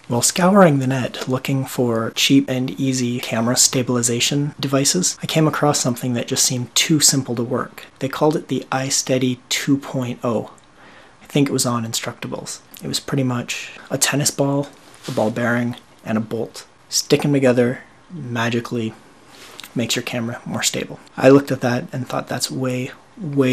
While scouring the net looking for cheap and easy camera stabilization devices, I came across something that just seemed too simple to work. They called it the isteady 2.0. I think it was on Instructibles. It was pretty much a tennis ball, a ball bearing, and a bolt. Stick them together magically makes your camera more stable. I looked at that and thought that's way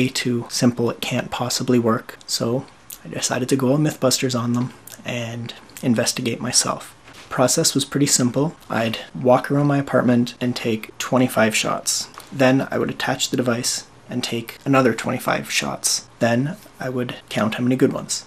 too simple. It can't possibly work. So I decided to go on Mythbusters on them and investigate myself. The process was pretty simple. I'd walk around my apartment and take 25 shots. Then I would attach the device and take another 25 shots. Then I would count how many good ones.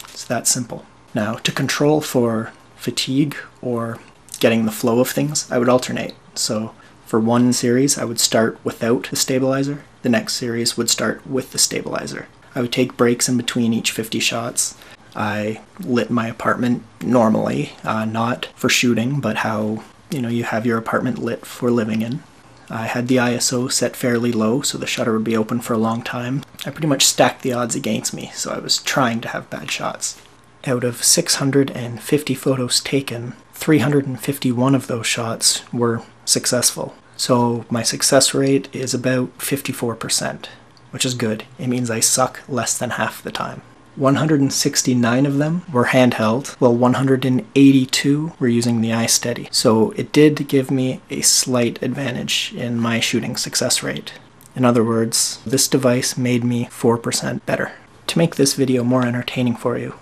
It's that simple. Now, to control for fatigue or getting the flow of things, I would alternate. So for one series, I would start without the stabilizer. The next series would start with the stabilizer. I would take breaks in between each 50 shots. I lit my apartment normally, not for shooting, but how you have your apartment lit for living in. I had the ISO set fairly low, so the shutter would be open for a long time. I pretty much stacked the odds against me, so I was trying to have bad shots. Out of 650 photos taken, 351 of those shots were successful. So my success rate is about 54%, which is good. It means I suck less than half the time. 169 of them were handheld, while 182 were using the isteady. So it did give me a slight advantage in my shooting success rate. In other words, this device made me 4% better. To make this video more entertaining for you,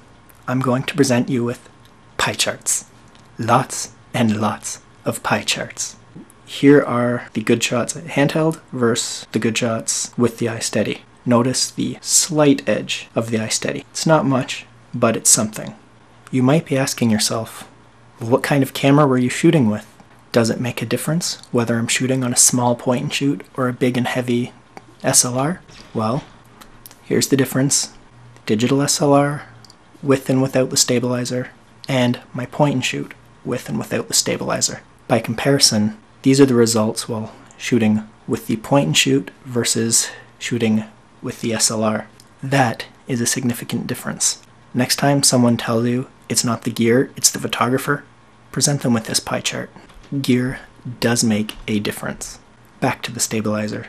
I'm going to present you with pie charts. Lots and lots of pie charts. Here are the good shots handheld versus the good shots with the isteady. Notice the slight edge of the isteady. It's not much, but it's something. You might be asking yourself, well, what kind of camera were you shooting with? Does it make a difference whether I'm shooting on a small point and shoot or a big and heavy SLR? Well, here's the difference. Digital SLR, with and without the stabilizer, and my point and shoot, with and without the stabilizer. By comparison, these are the results while shooting with the point and shoot versus shooting with the SLR. That is a significant difference. Next time someone tells you it's not the gear, it's the photographer, present them with this pie chart. Gear does make a difference. Back to the stabilizer.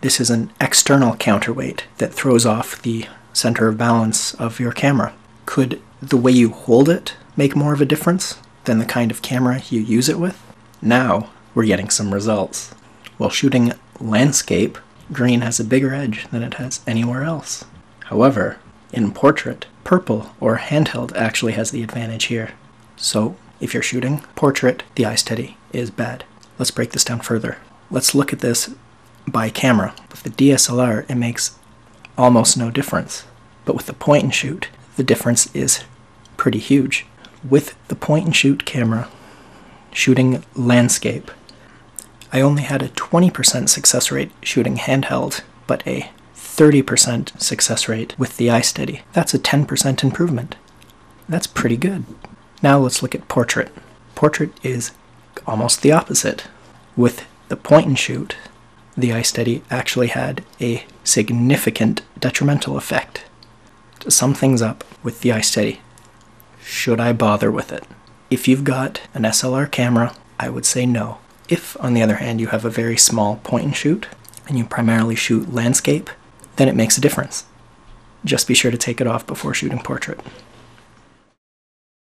This is an external counterweight that throws off the center of balance of your camera. Could the way you hold it make more of a difference than the kind of camera you use it with? Now we're getting some results. While shooting landscape, green has a bigger edge than it has anywhere else. However, in portrait, purple or handheld actually has the advantage here. So if you're shooting portrait, the isteady is bad. Let's break this down further. Let's look at this by camera. With the DSLR, it makes almost no difference. But with the point and shoot, the difference is pretty huge. With the point and shoot camera, shooting landscape, I only had a 20% success rate shooting handheld, but a 30% success rate with the isteady. That's a 10% improvement. That's pretty good. Now let's look at portrait. Portrait is almost the opposite. With the point and shoot, the isteady actually had a significant detrimental effect. To sum things up with the isteady, should I bother with it? If you've got an SLR camera, I would say no. If, on the other hand, you have a very small point and shoot, and you primarily shoot landscape, then it makes a difference. Just be sure to take it off before shooting portrait.